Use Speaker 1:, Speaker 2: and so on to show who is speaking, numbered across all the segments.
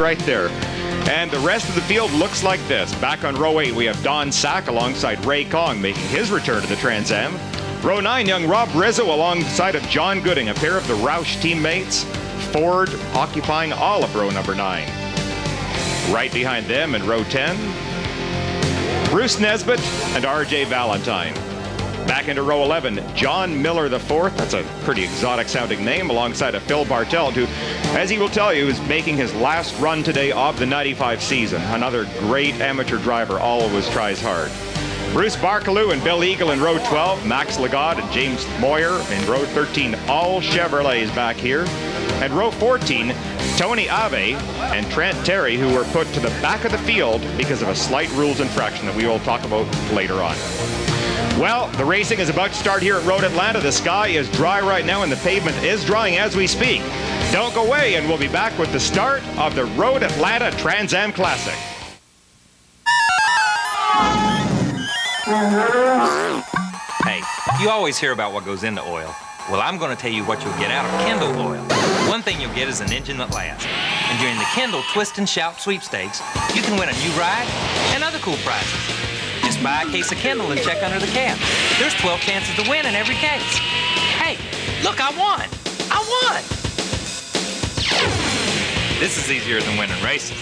Speaker 1: right there. And the rest of the field looks like this. Back on row 8, we have Don Sack alongside Ray Kong making his return to the Trans Am. Row 9, young Rob Rizzo alongside of John Gooding, a pair of the Roush teammates. Ford occupying all of row number 9. Right behind them in row 10, Bruce Nesbitt and R.J. Valentine. Back into row 11, John Miller IV, that's a pretty exotic sounding name, alongside of Phil Bartelt, who, as he will tell you, is making his last run today of the 95 season. Another great amateur driver, always tries hard. Bruce Barkaloo and Bill Eagle in row 12, Max Lagat and James Moyer in row 13, all Chevrolets back here. And row 14, Tony Ave and Trent Terry, who were put to the back of the field because of a slight rules infraction that we will talk about later on. Well, the racing is about to start here at Road Atlanta. The sky is dry right now and the pavement is drying as we speak. Don't go away, and we'll be back with the start of the Road Atlanta Trans Am Classic.
Speaker 2: Hey, you always hear about what goes into oil. Well, I'm going to tell you what you'll get out of Kendall oil. One thing you'll get is an engine that lasts. And during the Kendall Twist and Shout sweepstakes, you can win a new ride and other cool prizes. Just buy a case of Kendall and check under the cap. There's 12 chances to win in every case. Hey, look, I won! I won! This is easier than winning races.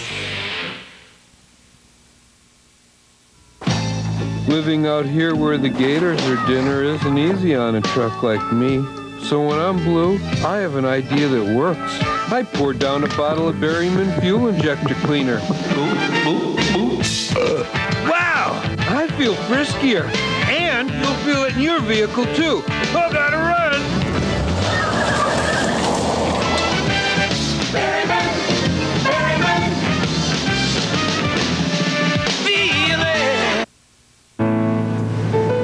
Speaker 3: Living out here where the gators are dinner isn't easy on a truck like me. So when I'm blue, I have an idea that works. I pour down a bottle of Berryman fuel injector cleaner. Wow! I feel friskier. And you'll feel it in your vehicle too. I gotta run!
Speaker 4: Berryman! Berryman!
Speaker 2: Feel it!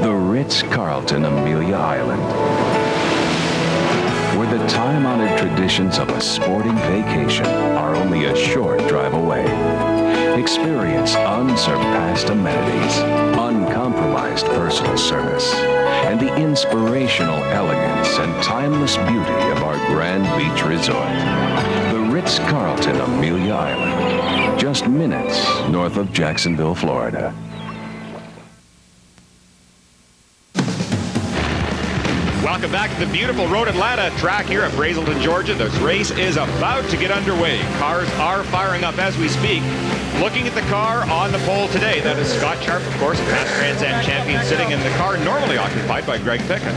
Speaker 5: The Ritz-Carlton, Amelia Island, where the time-honored traditions of a sporting vacation are only a short drive away. Experience unsurpassed amenities, uncompromised personal service, and the inspirational elegance and timeless beauty of our Grand Beach Resort. The Ritz-Carlton, Amelia Island, just minutes north of Jacksonville, Florida.
Speaker 1: Welcome back to the beautiful Road Atlanta track here at Brazelton, Georgia. This race is about to get underway. Cars are firing up as we speak. Looking at the car on the pole today, that is Scott Sharp, of course, past Trans Am champion, sitting in the car normally occupied by Greg Pickett.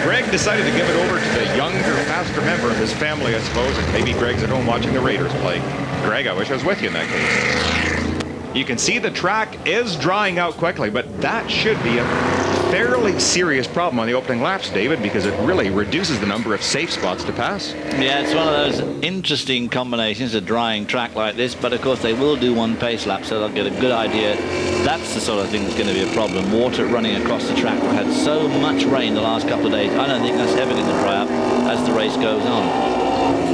Speaker 1: Greg decided to give it over to the younger, faster member of his family, I suppose, and maybe Greg's at home watching the Raiders play. Greg, I wish I was with you in that case. You can see the track is drying out quickly, but that should be a fairly serious problem on the opening laps, David, because it really reduces the number of safe spots to pass.
Speaker 6: Yeah, it's one of those interesting combinations, a drying track like this, but of course they will do one pace lap, so they'll get a good idea. That's the sort of thing that's going to be a problem. Water running across the track. We've had so much rain the last couple of days. I don't think that's ever going to dry up as the race goes on.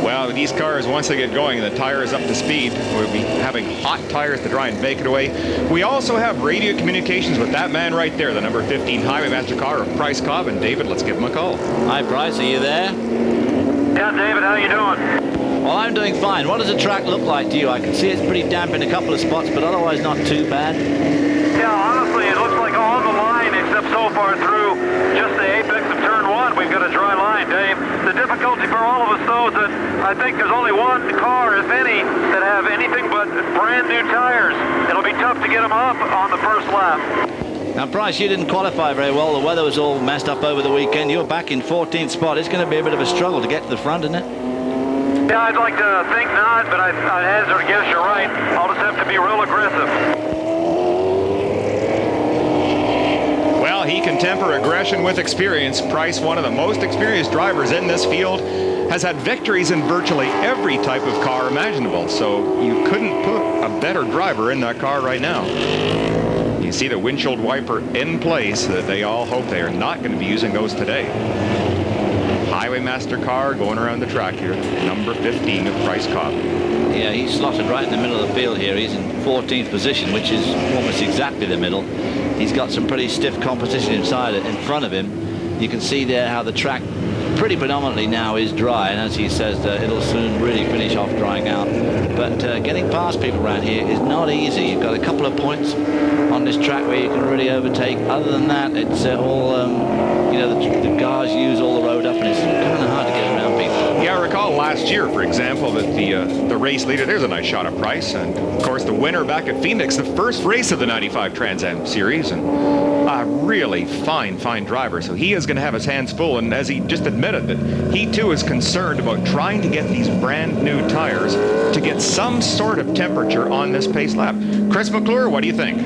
Speaker 1: Well, these cars, once they get going and the tire is up to speed, we'll be having hot tires to try and bake it away. We also have radio communications with that man right there, the number 15 Highway Master car of Price Cobb. And David, let's give him a call.
Speaker 6: Hi, Price, are you there?
Speaker 7: Yeah, David, how you doing?
Speaker 6: Well, I'm doing fine. What does the track look like to you? I can see it's pretty damp in a couple of spots, but otherwise not too bad.
Speaker 7: Yeah, honestly, it looks like on the line, except so far through just the apex of turn 1, we've got a dry line, Dave. The difficulty for all of us, though, is that I think there's only one car, if any, that have anything but brand new tires. It'll be tough to get them up on the first lap.
Speaker 6: Now, Price, you didn't qualify very well. The weather was all messed up over the weekend. You're back in 14th spot. It's going to be a bit of a struggle to get to the front, isn't it?
Speaker 7: Yeah, I'd like to think not, but I'd hazard a guess you're right. I'll just have to be real aggressive.
Speaker 1: Well, he can temper aggression with experience. Price, one of the most experienced drivers in this field, has had victories in virtually every type of car imaginable. So you couldn't put a better driver in that car right now. You see the windshield wiper in place. They all hope they are not going to be using those today. Highway Master car going around the track here, number 15 of Price Cobb.
Speaker 6: Yeah, he's slotted right in the middle of the field here. He's in 14th position, which is almost exactly the middle. He's got some pretty stiff competition inside it, in front of him. You can see there how the track pretty predominantly now is dry, and as he says, it'll soon really finish off drying out. But getting past people around here is not easy. You've got a couple of points on this track where you can really overtake. Other than that, it's all, you know, the cars use all the road up, and it's kind of hard to get around people.
Speaker 1: Yeah, I recall last year, for example, that the race leader, there's a nice shot of Price, and of course the winner back at Phoenix, the first race of the 95 Trans Am Series, and a really fine driver. So he is going to have his hands full, and as he just admitted that he too is concerned about trying to get these brand new tires to get some sort of temperature on this pace lap. Chris McClure, what do you think?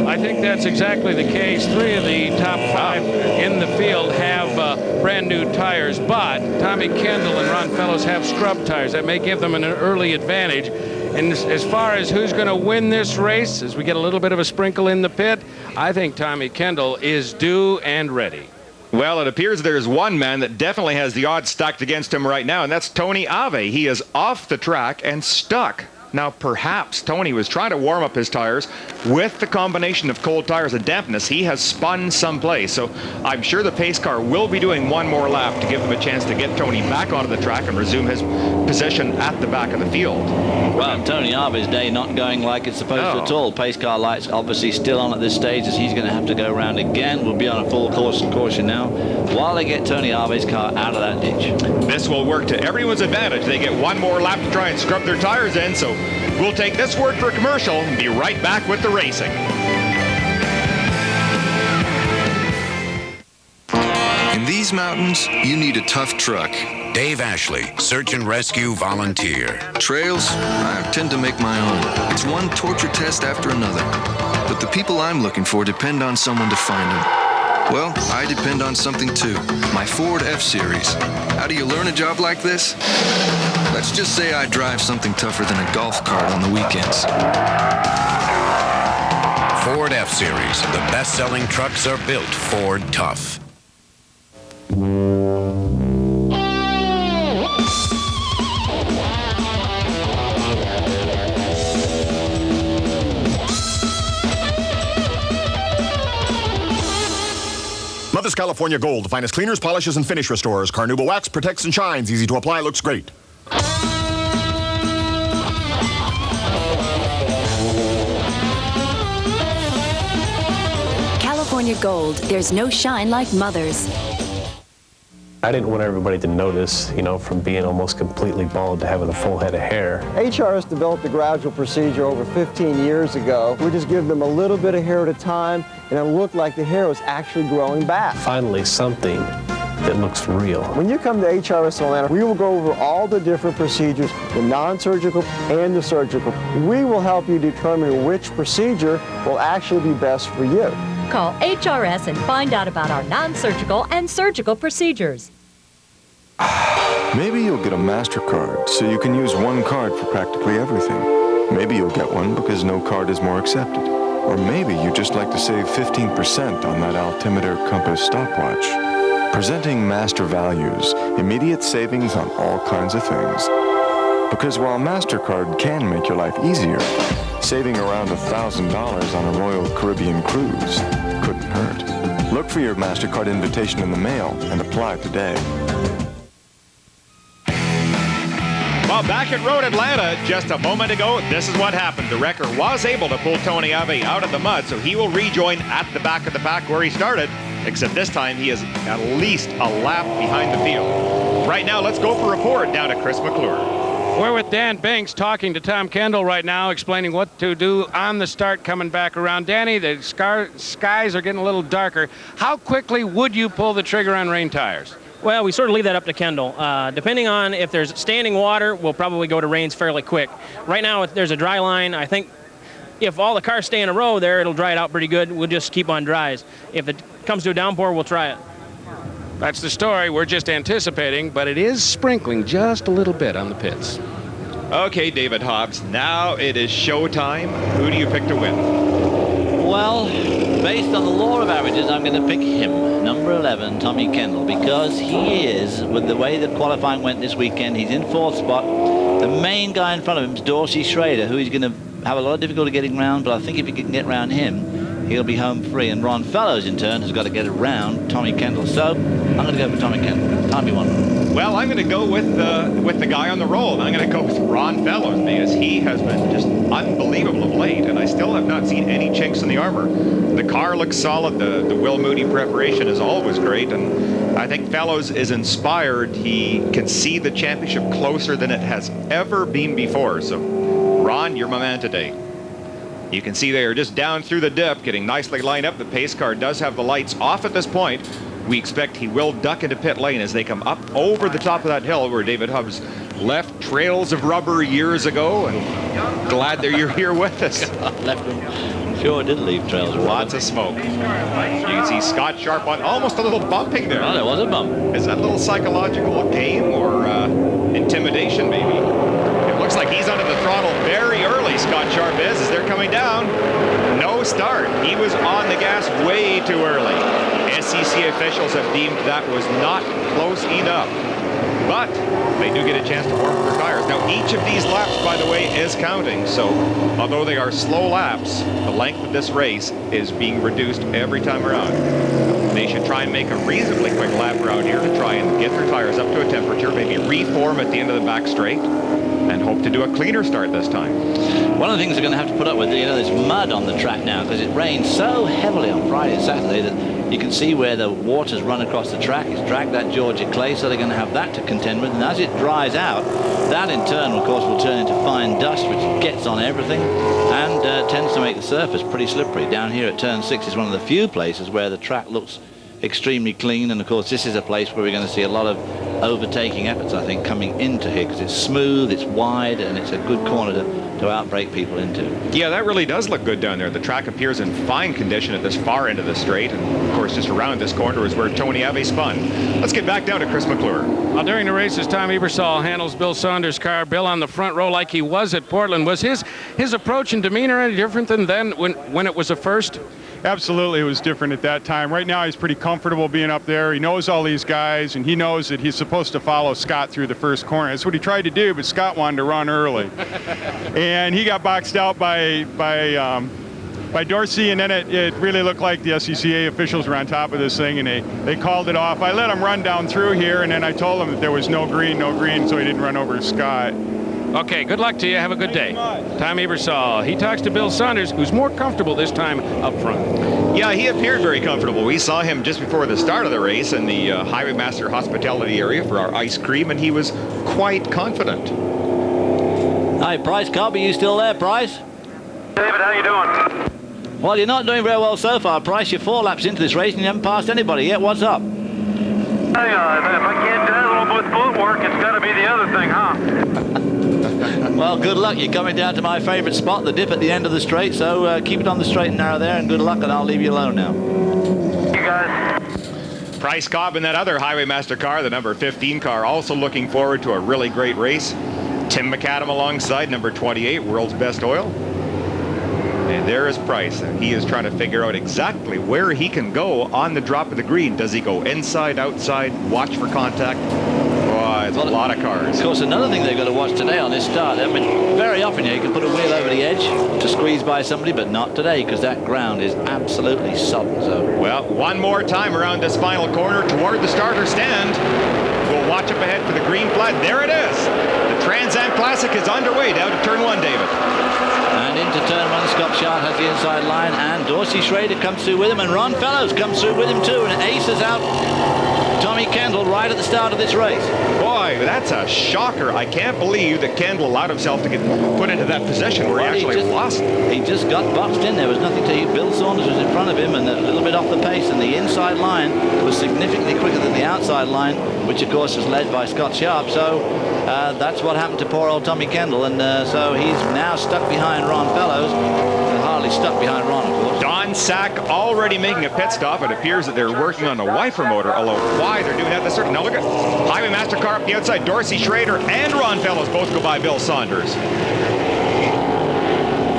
Speaker 8: I think that's exactly the case. 3 of the top 5 in the field have brand new tires, but Tommy Kendall and Ron Fellows have scrub tires. That may give them an early advantage. And as far as who's going to win this race, as we get a little bit of a sprinkle in the pit, I think Tommy Kendall is due and ready.
Speaker 1: Well, it appears there's one man that definitely has the odds stacked against him right now, and that's Tony Ave. He is off the track and stuck. Now, perhaps Tony was trying to warm up his tires with the combination of cold tires and dampness. He has spun someplace, so I'm sure the pace car will be doing one more lap to give him a chance to get Tony back onto the track and resume his position at the back of the field.
Speaker 6: Well, Tony Ave's day not going like it's supposed to at all. Pace car lights obviously still on at this stage, as he's going to have to go around again. We'll be on a full course and caution now while they get Tony Ave's car out of that ditch.
Speaker 1: This will work to everyone's advantage. They get one more lap to try and scrub their tires in, so we'll take this word for a commercial and be right back with the racing.
Speaker 9: In these mountains, you need a tough truck.
Speaker 10: Dave Ashley, search and rescue volunteer.
Speaker 9: Trails, I tend to make my own. It's one torture test after another. But the people I'm looking for depend on someone to find them. Well, I depend on something too. My Ford F-Series. How do you learn a job like this? Let's just say I drive something tougher than a golf cart on the weekends.
Speaker 10: Ford F-Series. The best-selling trucks are built Ford tough.
Speaker 11: Mother's California Gold, the finest cleaners, polishes, and finish restorers. Carnauba Wax protects and shines. Easy to apply, looks great.
Speaker 12: California Gold, there's no shine like Mother's.
Speaker 13: I didn't want everybody to notice, you know, from being almost completely bald to having a full head of hair.
Speaker 14: HRS developed a gradual procedure over 15 years ago. We just give them a little bit of hair at a time, and it looked like the hair was actually growing back.
Speaker 13: Finally, something that looks real.
Speaker 14: When you come to HRS Atlanta, we will go over all the different procedures, the non-surgical and the surgical. We will help you determine which procedure will actually be best for you.
Speaker 15: Call HRS and find out about our non-surgical and surgical procedures.
Speaker 16: Maybe you'll get a MasterCard so you can use one card for practically everything. Maybe you'll get one because no card is more accepted. Or maybe you'd just like to save 15% on that altimeter compass stopwatch. Presenting Master Values, immediate savings on all kinds of things. Because while MasterCard can make your life easier, saving around $1,000 on a Royal Caribbean cruise couldn't hurt. Look for your MasterCard invitation in the mail and apply today.
Speaker 1: Well, back at Road Atlanta just a moment ago, this is what happened. The wrecker was able to pull Tony Ave out of the mud, so he will rejoin at the back of the pack where he started, except this time he is at least a lap behind the field. Right now, let's go for a report down to Chris McClure.
Speaker 8: We're with Dan Banks talking to Tom Kendall right now, explaining what to do on the start coming back around. Danny, the skies are getting a little darker. How quickly would you pull the trigger on rain tires?
Speaker 17: Well, we sort of leave that up to Kendall. Depending on if there's standing water, we'll probably go to rains fairly quick. Right now, if there's a dry line, I think if all the cars stay in a row there, it'll dry it out pretty good. We'll just keep on dries. If it comes to a downpour, we'll try it.
Speaker 8: That's the story. We're just anticipating, but it is sprinkling just a little bit on the pits.
Speaker 1: Okay, David Hobbs, now it is showtime. Who do you pick to win?
Speaker 6: Well, based on the law of averages, I'm going to pick him, number 11, Tommy Kendall, because he is, with the way that qualifying went this weekend, he's in 4th spot. The main guy in front of him is Dorsey Schrader, who he's going to have a lot of difficulty getting around, but I think if he can get around him, he'll be home free. And Ron Fellows, in turn, has got to get around Tommy Kendall. So I'm going to go for Tommy Kendall. Time me one.
Speaker 1: Well, I'm going to go with the guy on the roll. I'm going to go with Ron Fellows because he has been just unbelievable of late, and I still have not seen any chinks in the armor. The car looks solid. The Will Moody preparation is always great, and I think Fellows is inspired. He can see the championship closer than it has ever been before. So, Ron, you're my man today. You can see they are just down through the dip, getting nicely lined up. The pace car does have the lights off at this point. We expect he will duck into pit lane as they come up over the top of that hill where David Hubbs left trails of rubber years ago, and glad that you're here with us.
Speaker 6: Left them. Sure did leave trails of rubber.
Speaker 1: Lots of smoke. You can see Scott Sharp on almost a little bumping there.
Speaker 6: Oh, there was a bump.
Speaker 1: Is that a little psychological game or intimidation maybe? It looks like he's under the throttle very early, Scott Sharp is, as they're coming down. No start. He was on the gas way too early. SCCA officials have deemed that was not close enough. But they do get a chance to warm up their tires. Now, each of these laps, by the way, is counting. So, although they are slow laps, the length of this race is being reduced every time around. They should try and make a reasonably quick lap around here to try and get their tires up to a temperature, maybe reform at the end of the back straight, and hope to do a cleaner start this time.
Speaker 6: One of the things they're going to have to put up with, there's mud on the track now because it rained so heavily on Friday and Saturday that you can see where the water's run across the track. It's dragged that Georgia clay, so they're going to have that to contend with. And as it dries out, that in turn, of course, will turn into fine dust, which gets on everything and tends to make the surface pretty slippery. Down here at turn 6 is one of the few places where the track looks extremely clean, and of course this is a place where we're going to see a lot of overtaking efforts, I think, coming into here because it's smooth, it's wide, and it's a good corner to outbrake people into.
Speaker 1: Yeah, that really does look good down there. The track appears in fine condition at this far end of the straight, and of course just around this corner is where Tony Ave spun. Let's get back down to Chris McClure.
Speaker 8: Well, during the races, Tom Ebersol handles Bill Saunders' car. Bill on the front row like he was at Portland. Was his approach and demeanor any different than then when it was a first?
Speaker 18: Absolutely, it was different at that time. Right now, he's pretty comfortable being up there. He knows all these guys, and he knows that he's supposed to follow Scott through the first corner. That's what he tried to do, but Scott wanted to run early. And he got boxed out by Dorsey, and then it really looked like the SCCA officials were on top of this thing, and they called it off. I let him run down through here, and then I told him that there was no green, so he didn't run over Scott.
Speaker 8: Okay, good luck to you. Have a good day. Tom Ebersol. He talks to Bill Saunders, who's more comfortable this time up front.
Speaker 1: Yeah, he appeared very comfortable. We saw him just before the start of the race in the Highwaymaster hospitality area for our ice cream, and he was quite confident.
Speaker 6: Hi, Price Cobb. Are you still there, Price?
Speaker 7: David, how you doing?
Speaker 6: Well, you're not doing very well so far, Price. You're 4 laps into this race and you haven't passed anybody yet. What's up?
Speaker 7: Hey, if I can't dazzle with footwork, it's got to be the other thing, huh?
Speaker 6: Well, good luck. You're coming down to my favorite spot, the dip at the end of the straight, so keep it on the straight and narrow there, and good luck, and I'll leave you alone now.
Speaker 7: You guys.
Speaker 1: Price Cobb in that other Highwaymaster car, the number 15 car, also looking forward to a really great race. Tim McAdam alongside number 28, World's Best Oil. And there is Price. He is trying to figure out exactly where he can go on the drop of the green. Does he go inside, outside, watch for contact? Oh, it's a lot of cars.
Speaker 6: Of course, another thing they've got to watch today on this start, I mean, very often you can put a wheel over the edge to squeeze by somebody, but not today because that ground is absolutely sodden. So.
Speaker 1: Well, one more time around this final corner toward the starter stand. We'll watch up ahead for the green flag. There it is. The Trans Am Classic is underway down to turn 1, David.
Speaker 6: And into turn 1, Scott Sharp has the inside line, and Dorsey Schrader comes through with him, and Ron Fellows comes through with him too, and aces out Tommy Kendall right at the start of this race.
Speaker 1: Boy, that's a shocker. I can't believe that Kendall allowed himself to get put into that position where he actually lost.
Speaker 6: He just got boxed in. There was nothing to eat. Bill Saunders was in front of him and a little bit off the pace, and the inside line was significantly quicker than the outside line, which of course was led by Scott Sharp. So that's what happened to poor old Tommy Kendall, and so he's now stuck behind Ron Fellows. Hardly stuck behind Ron, of course.
Speaker 1: Don Sack already making a pit stop. It appears that they're working on the wiper motor, although why they're doing that, that's certain. Now look at Highwaymaster car up the outside. Dorsey Schrader and Ron Fellows both go by Bill Saunders.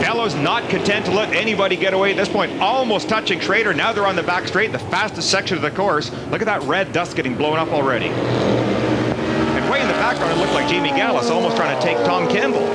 Speaker 1: Fellows not content to let anybody get away at this point, almost touching Schrader. Now they're on the back straight, the fastest section of the course. Look at that red dust getting blown up already. And way in the background, it looked like Jamie Gallus almost trying to take Tom Kendall.